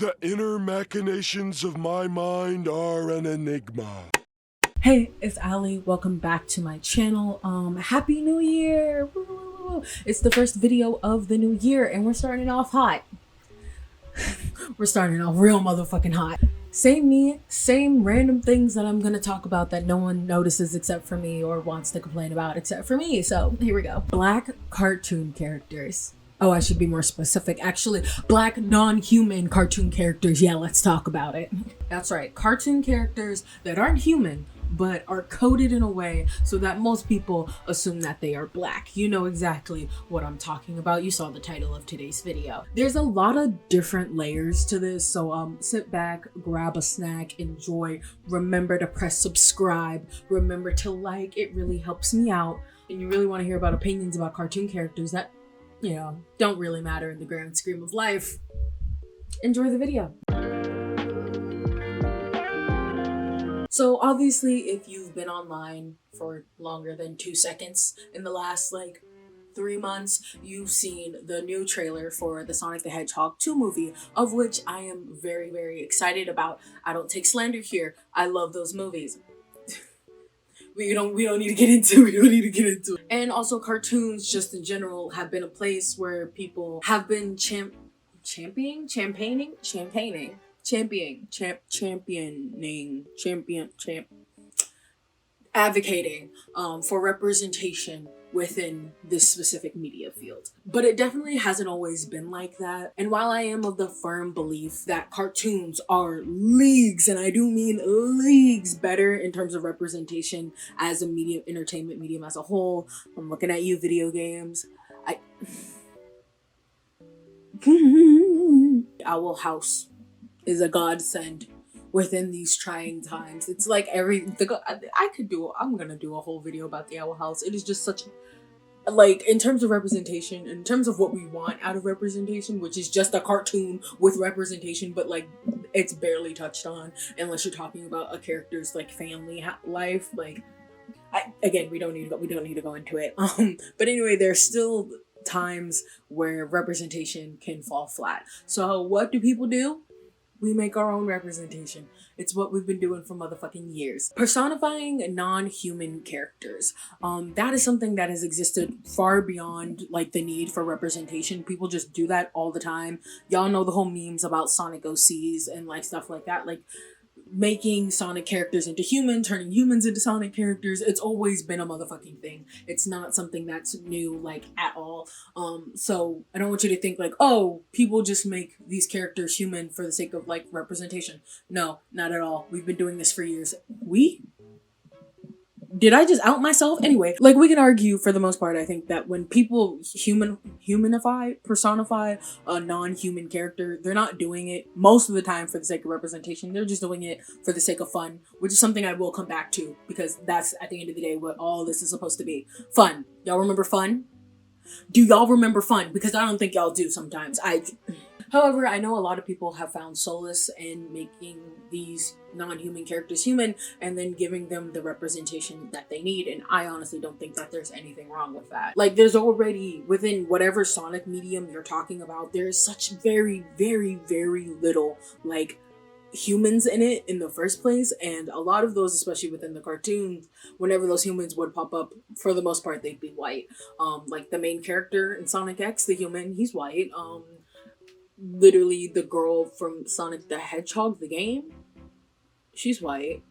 The inner machinations of my mind are an enigma. Hey, it's Ali. Welcome back to my channel. Happy New Year! Woo! It's the first video of the new year and we're starting off hot. We're starting off real motherfucking hot. Same me, same random things that I'm gonna talk about that no one notices except for me or wants to complain about except for me. So here we go. Black cartoon characters. Oh, I should be more specific. Actually, black non-human cartoon characters. Yeah, let's talk about it. That's right. Cartoon characters that aren't human, but are coded in a way so that most people assume that they are black. You know exactly what I'm talking about. You saw the title of today's video. There's a lot of different layers to this, so sit back, grab a snack, enjoy. Remember to press subscribe. Remember to like. It really helps me out. And you really want to hear about opinions about cartoon characters that, you know, don't really matter in the grand scheme of life. Enjoy the video. So obviously, if you've been online for longer than 2 seconds in the last 3 months, you've seen the new trailer for the Sonic the Hedgehog 2 movie, of which I am very, very excited about. I don't take slander here. I love those movies. We don't need to get into it. And also cartoons just in general have been a place where people have been championing advocating for representation within this specific media field. But it definitely hasn't always been like that. And while I am of the firm belief that cartoons are leagues, and I do mean leagues, better in terms of representation as a medium, entertainment medium as a whole, I'm looking at you, video games. Owl House is a godsend within these trying times. It's like I'm gonna do a whole video about the Owl House. It is just such, in terms of representation, in terms of what we want out of representation, which is just a cartoon with representation, but it's barely touched on unless you're talking about a character's family life. Again, we don't need to go into it. But anyway, there's still times where representation can fall flat. So what do people do? We make our own representation. It's what we've been doing for motherfucking years. Personifying non-human characters. That is something that has existed far beyond the need for representation. People just do that all the time. Y'all know the whole memes about Sonic OCs and stuff like that. Making Sonic characters into humans, turning humans into Sonic characters. It's always been a motherfucking thing. It's not something that's new, at all. So I don't want you to think oh, people just make these characters human for the sake of representation. No, not at all. We've been doing this for years. Did I just out myself? Anyway, we can argue for the most part, I think, that when people personify a non-human character, they're not doing it most of the time for the sake of representation. They're just doing it for the sake of fun, which is something I will come back to because that's, at the end of the day, what all this is supposed to be. Fun. Y'all remember fun? Do y'all remember fun? Because I don't think y'all do sometimes. However, I know a lot of people have found solace in making these non-human characters human and then giving them the representation that they need, and I honestly don't think that there's anything wrong with that. There's already, within whatever Sonic medium you're talking about, there is such very, very, very little, humans in it in the first place, and a lot of those, especially within the cartoons, whenever those humans would pop up, for the most part, they'd be white. The main character in Sonic X, the human, he's white. Literally the girl from Sonic the Hedgehog, the game, she's white.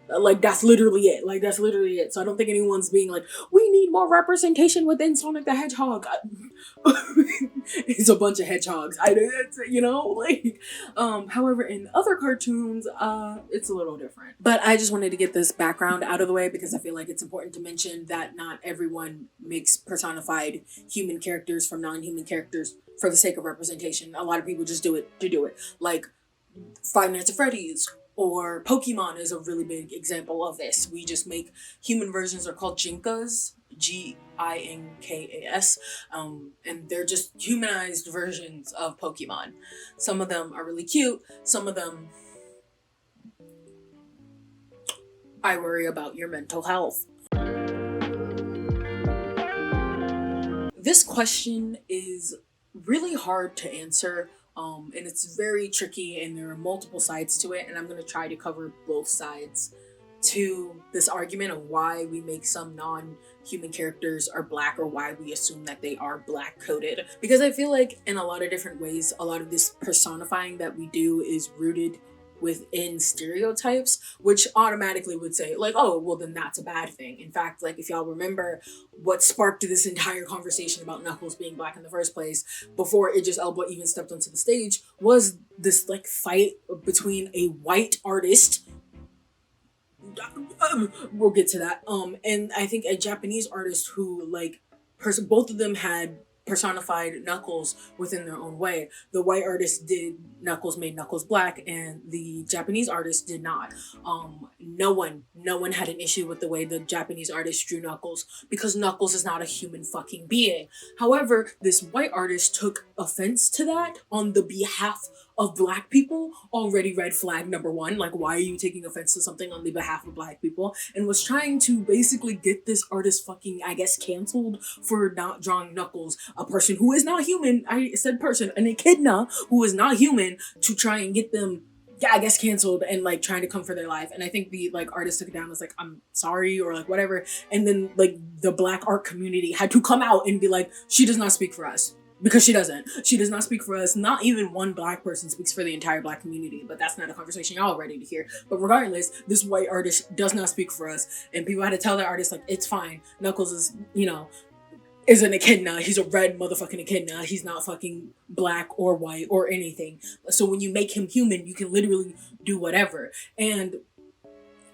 That's literally it. So I don't think anyone's being we need more representation within Sonic the Hedgehog. It's a bunch of hedgehogs. However, in other cartoons, it's a little different. But I just wanted to get this background out of the way because I feel like it's important to mention that not everyone makes personified human characters from non-human characters for the sake of representation. A lot of people just do it to do it. Five Nights at Freddy's or Pokemon is a really big example of this. We just make human versions. Are called Jinkas, Ginkas, and they're just humanized versions of Pokemon. Some of them are really cute. Some of them, I worry about your mental health. This question is really hard to answer And it's very tricky, and there are multiple sides to it, and I'm gonna try to cover both sides to this argument of why we make some non-human characters are black, or why we assume that they are black coded. Because I feel like in a lot of different ways, a lot of this personifying that we do is rooted within stereotypes, which automatically would say like, oh well, then that's a bad thing. In fact, like if y'all remember what sparked this entire conversation about Knuckles being black in the first place, before Idris Elba even stepped onto the stage, was this like fight between a white artist, we'll get to that, and I think a Japanese artist who like both of them had personified Knuckles within their own way. The white artist did Knuckles, made Knuckles black, and the Japanese artist did not. No one had an issue with the way the Japanese artist drew Knuckles, because Knuckles is not a human fucking being. However, this white artist took offense to that on the behalf of black people. Already red flag number one. Like, why are you taking offense to something on the behalf of black people? And was trying to basically get this artist fucking, I guess, canceled for not drawing Knuckles, a person who is not human. I said person, an echidna who is not human, to try and get them, yeah, I guess, canceled and like trying to come for their life. And I think the like artist took it down, was like, I'm sorry, or like whatever. And then like the black art community had to come out and be like, she does not speak for us. Because she doesn't. She does not speak for us. Not even one black person speaks for the entire black community. But that's not a conversation y'all are ready to hear. But regardless, this white artist does not speak for us. And people had to tell that artist, like, it's fine. Knuckles is, is an echidna. He's a red motherfucking echidna. He's not fucking black or white or anything. So when you make him human, you can literally do whatever. And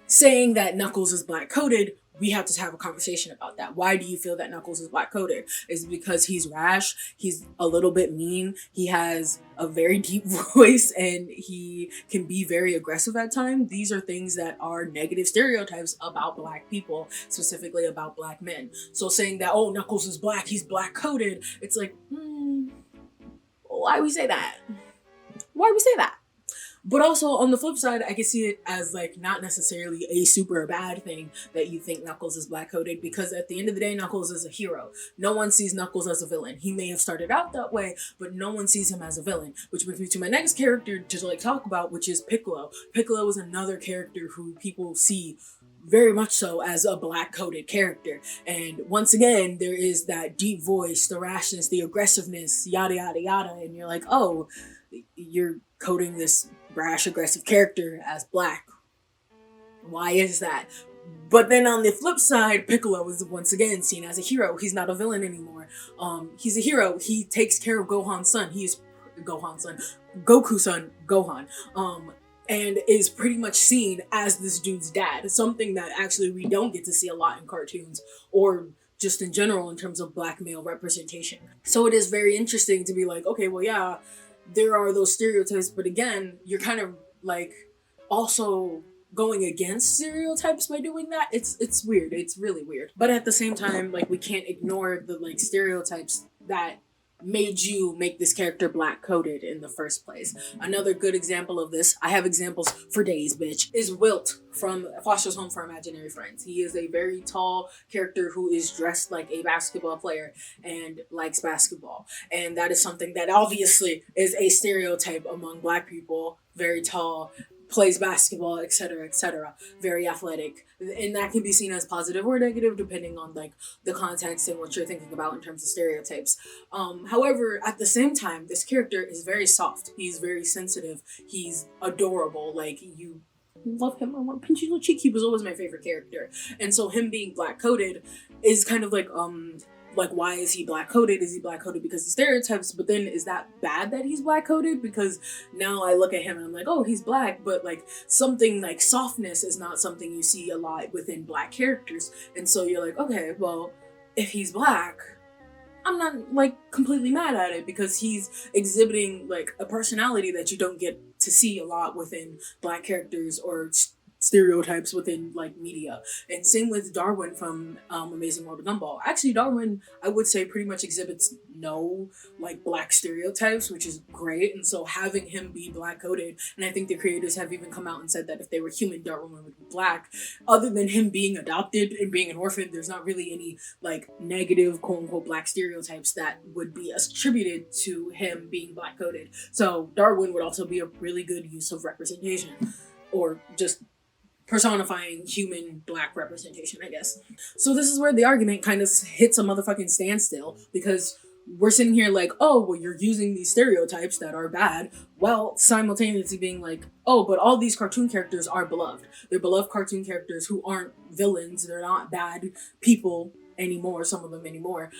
saying that Knuckles is black coded, we have to have a conversation about that. Why do you feel that Knuckles is black coded? Is it because he's rash? He's a little bit mean. He has a very deep voice, and he can be very aggressive at times. These are things that are negative stereotypes about black people, specifically about black men. So saying that, oh, Knuckles is black, he's black coded, it's like, why we say that? Why we say that? But also, on the flip side, I can see it as, like, not necessarily a super bad thing that you think Knuckles is black-coded, because at the end of the day, Knuckles is a hero. No one sees Knuckles as a villain. He may have started out that way, but no one sees him as a villain. Which brings me to my next character to, like, talk about, which is Piccolo. Piccolo is another character who people see very much so as a black-coded character. And once again, there is that deep voice, the rashness, the aggressiveness, yada, yada, yada, and you're like, oh, you're coding this brash, aggressive character as black. Why is that? But then on the flip side, Piccolo is once again seen as a hero. He's not a villain anymore. He's a hero. He takes care of Gohan's son. He's Gohan's son. Goku's son, Gohan. And is pretty much seen as this dude's dad. Something that actually we don't get to see a lot in cartoons, or just in general in terms of black male representation. So it is very interesting to be like, okay, well, yeah, there are those stereotypes, but again, you're kind of like also going against stereotypes by doing that. It's weird. It's really weird. But at the same time, like, we can't ignore the like stereotypes that made you make this character black coded in the first place. Another good example of this, I have examples for days, bitch, is Wilt from Foster's Home for Imaginary Friends. He is a very tall character who is dressed like a basketball player and likes basketball. And that is something that obviously is a stereotype among black people. Very tall, plays basketball, etc., etc., very athletic. And that can be seen as positive or negative depending on like the context and what you're thinking about in terms of stereotypes. However, at the same time, this character is very soft. He's very sensitive. He's adorable. Like, you love him. I want to pinch your little cheek. He was always my favorite character. And so him being black coded is kind of like, why is he black coded? Is he black coded because of stereotypes? But then is that bad that he's black coded? Because now I look at him and I'm like, oh, he's black, but like something like softness is not something you see a lot within black characters. And so you're like, okay, well, if he's black, I'm not like completely mad at it, because he's exhibiting like a personality that you don't get to see a lot within black characters, or stereotypes within like media. And same with Darwin from Amazing World of Gumball. Actually, Darwin, I would say, pretty much exhibits no like black stereotypes, which is great. And so having him be black coded, and I think the creators have even come out and said that if they were human, Darwin would be black. Other than him being adopted and being an orphan, there's not really any like negative quote unquote black stereotypes that would be attributed to him being black coded. So Darwin would also be a really good use of representation, or just personifying human black representation, I guess. So this is where the argument kind of hits a motherfucking standstill, because we're sitting here like, oh, well, you're using these stereotypes that are bad, while simultaneously being like, oh, but all these cartoon characters are beloved. They're beloved cartoon characters who aren't villains. They're not bad people anymore, some of them anymore.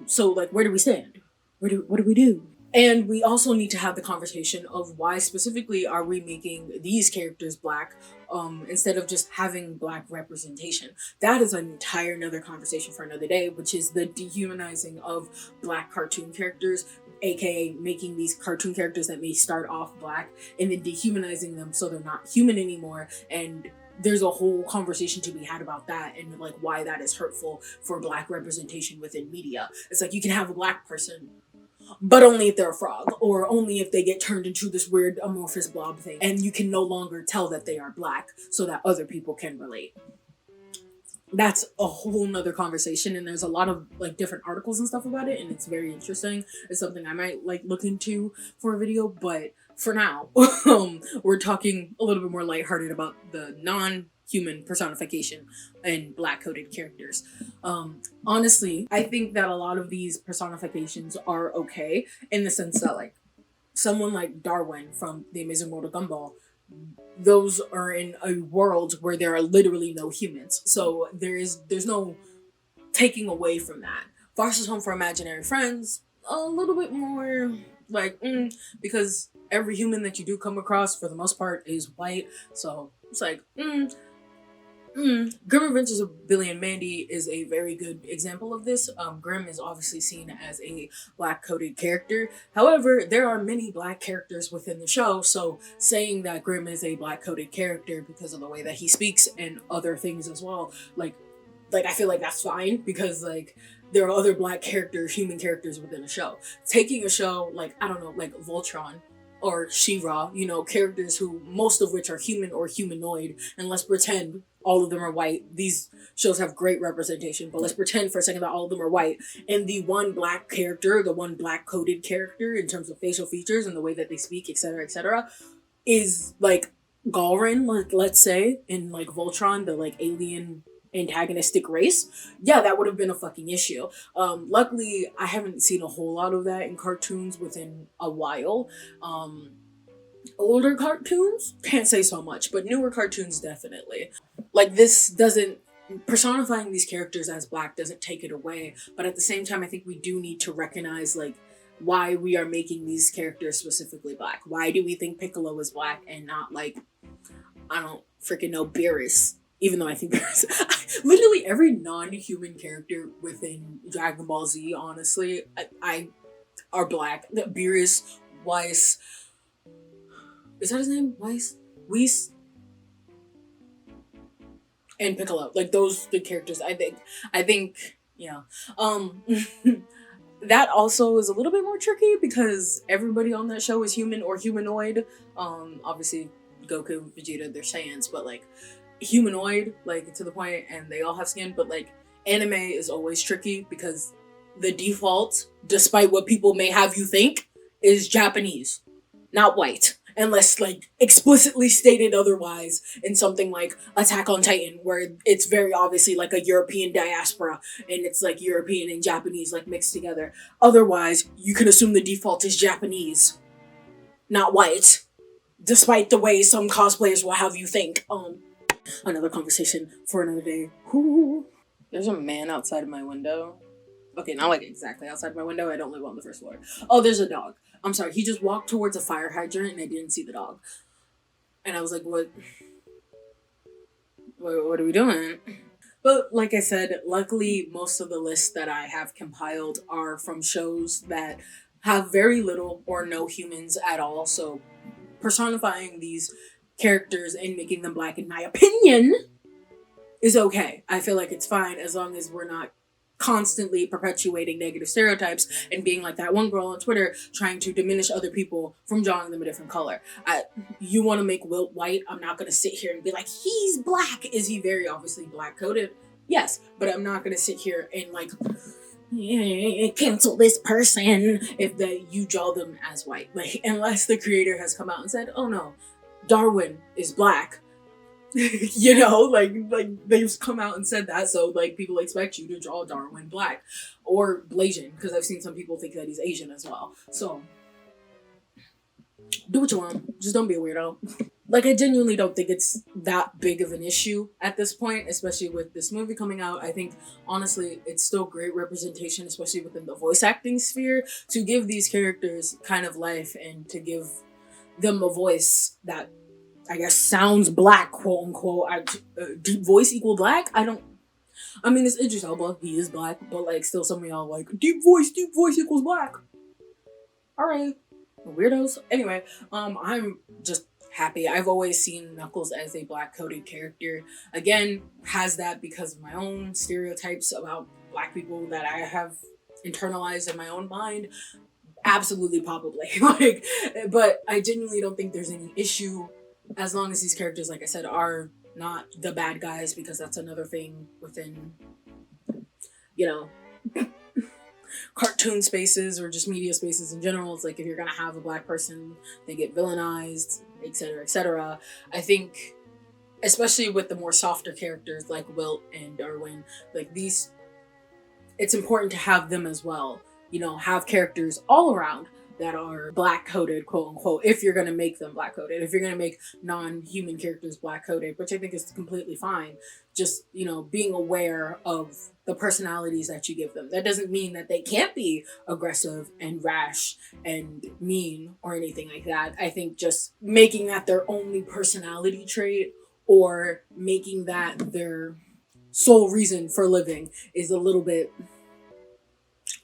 So like, where do we stand? What do we do? And we also need to have the conversation of why specifically are we making these characters black, instead of just having black representation. That is an entire another conversation for another day, which is the dehumanizing of black cartoon characters, aka making these cartoon characters that may start off black and then dehumanizing them so they're not human anymore. And there's a whole conversation to be had about that, and like why that is hurtful for black representation within media. It's like you can have a black person, but only if they're a frog, or only if they get turned into this weird amorphous blob thing, and you can no longer tell that they are black so that other people can relate. That's a whole nother conversation, and there's a lot of like different articles and stuff about it, and it's very interesting. It's something I might like look into for a video, but for now, we're talking a little bit more lighthearted about the non-human personification and black coded characters. Honestly, I think that a lot of these personifications are okay, in the sense that like someone like Darwin from The Amazing World of Gumball, those are in a world where there are literally no humans. So there's no taking away from that. Foster's Home for Imaginary Friends, a little bit more like, because every human that you do come across, for the most part, is white. So it's like, Grim Adventures of Billy and Mandy is a very good example of this. Grim is obviously seen as a black coded character. However, there are many black characters within the show, so saying that Grim is a black coded character because of the way that he speaks and other things as well, like I feel like that's fine, because like there are other black characters, human characters within a show. Taking a show like, I don't know, like Voltron or She-Ra, characters who most of which are human or humanoid, and let's pretend all of them are white. These shows have great representation, but let's pretend for a second that all of them are white. And the one black character, the one black coded character in terms of facial features and the way that they speak, etc., is like Galrin, like let's say, in like Voltron, the like alien antagonistic race. Yeah, that would have been a fucking issue. Luckily, I haven't seen a whole lot of that in cartoons within a while. Older cartoons, can't say so much, but newer cartoons definitely. Like this doesn't, personifying these characters as black doesn't take it away, but at the same time I think we do need to recognize like why we are making these characters specifically black. Why do we think Piccolo is black and not like, I don't freaking know, Beerus? Even though I think Beerus, literally every non-human character within Dragon Ball Z, honestly, I are black. Beerus, Weiss, is that his name? Whis, and Piccolo. Like those the characters. I think, yeah. That also is a little bit more tricky because everybody on that show is human or humanoid. Obviously Goku, Vegeta, they're Saiyans, but like humanoid, like to the point, and they all have skin. But like anime is always tricky because the default, despite what people may have you think, is Japanese, not white. Unless like explicitly stated otherwise in something like Attack on Titan, where it's very obviously like a European diaspora and it's like European and Japanese like mixed together. Otherwise, you can assume the default is Japanese, not white, despite the way some cosplayers will have you think. Another conversation for another day. Ooh. There's a man outside of my window. Okay, not like exactly outside my window. I don't live on the first floor. Oh, there's a dog. I'm sorry. He just walked towards a fire hydrant and I didn't see the dog. And I was like, what are we doing? But like I said, luckily most of the lists that I have compiled are from shows that have very little or no humans at all. So personifying these characters and making them black, in my opinion, is okay. I feel like it's fine as long as we're not constantly perpetuating negative stereotypes and being like that one girl on Twitter trying to diminish other people from drawing them a different color. You want to make Wilt white, I'm not going to sit here and be like, he's black. Is he very obviously black coded? Yes, but I'm not going to sit here and like, cancel this person if you draw them as white. Like, unless the creator has come out and said, oh no, Darwin is black. You know, like they've come out and said that, so like people expect you to draw Darwin black or Blasian, because I've seen some people think that he's Asian as well. So do what you want, just don't be a weirdo. Like, I genuinely don't think it's that big of an issue at this point, especially with this movie coming out. I think honestly it's still great representation, especially within the voice acting sphere, to give these characters kind of life and to give them a voice that I guess sounds black, quote unquote. Deep voice equal black? I mean, it's Idris Elba, he is black, but like still some of y'all like, deep voice equals black. Alright, weirdos. Anyway, I'm just happy. I've always seen Knuckles as a black coded character. Again, has that because of my own stereotypes about black people that I have internalized in my own mind. Absolutely, probably. Like, but I genuinely don't think there's any issue as long as these characters, like I said, are not the bad guys, because that's another thing within, you know, cartoon spaces or just media spaces in general. It's like, if you're gonna have a black person, they get villainized, etc., etc. I think, especially with the more softer characters like Wilt and Darwin, like these, it's important to have them as well. You know, have characters all around that are black coded, quote unquote, if you're gonna make them black coded. If you're gonna make non-human characters black coded, which I think is completely fine, just, you know, being aware of the personalities that you give them. That doesn't mean that they can't be aggressive and rash and mean or anything like that. I think just making that their only personality trait, or making that their sole reason for living, is a little bit,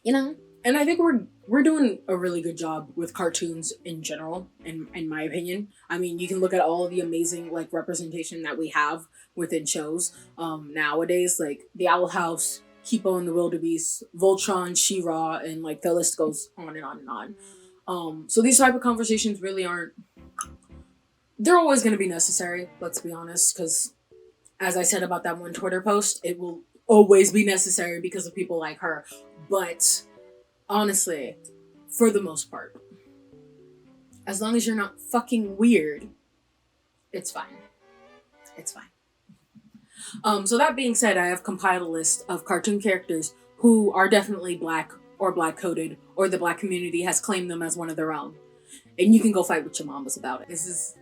you know. And I think we're doing a really good job with cartoons in general, in my opinion. I mean, you can look at all of the amazing like representation that we have within shows nowadays, like The Owl House, Kipo and the Wildebeest, Voltron, She-Ra, and like the list goes on and on and on. So these type of conversations really aren't, they're always going to be necessary, let's be honest, because as I said about that one Twitter post, it will always be necessary because of people like her. But honestly, for the most part, as long as you're not fucking weird, it's fine. It's fine. So that being said, I have compiled a list of cartoon characters who are definitely black or black coded, or the black community has claimed them as one of their own. And you can go fight with your mamas about it. This is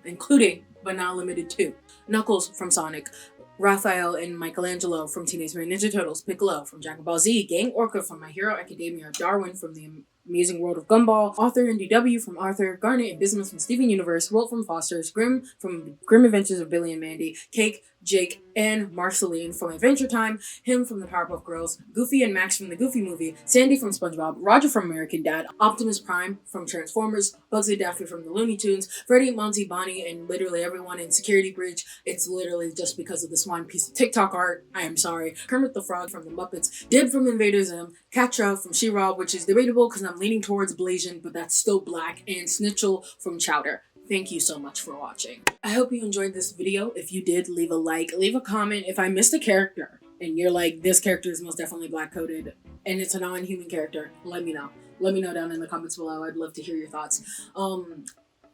including, but not limited to, Knuckles from Sonic, Raphael and Michelangelo from Teenage Mutant Ninja Turtles, Piccolo from Dragon Ball Z, Gang Orca from My Hero Academia, Darwin from The Amazing World of Gumball, Arthur and DW from Arthur, Garnet and Bismuth from Steven Universe, Walt from Foster's, Grimm from Grim Adventures of Billy and Mandy, Cake, Jake, and Marceline from Adventure Time, him from the Powerpuff Girls, Goofy and Max from the Goofy Movie, Sandy from SpongeBob, Roger from American Dad, Optimus Prime from Transformers, Bugsy Daffy from the Looney Tunes, Freddie, Monty, Bonnie, and literally everyone in Security Breach. It's literally just because of this one piece of TikTok art. I am sorry. Kermit the Frog from the Muppets, Dib from Invader Zim, Catra from She-Ra, which is debatable because I'm leaning towards Blasian, but that's still black, and Snitchel from Chowder. Thank you so much for watching. I hope you enjoyed this video. If you did, leave a like, leave a comment. If I missed a character and you're like, this character is most definitely black coded and it's a non-human character, let me know. Let me know down in the comments below. I'd love to hear your thoughts.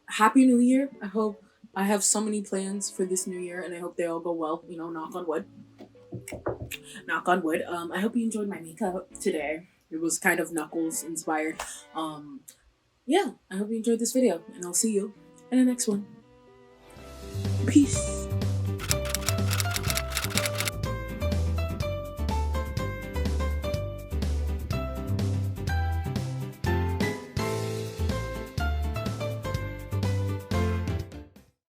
Happy New Year. I have so many plans for this new year and I hope they all go well, you know, knock on wood. Knock on wood. I hope you enjoyed my makeup today. It was kind of Knuckles inspired. Yeah, I hope you enjoyed this video and I'll see you in the next one. Peace.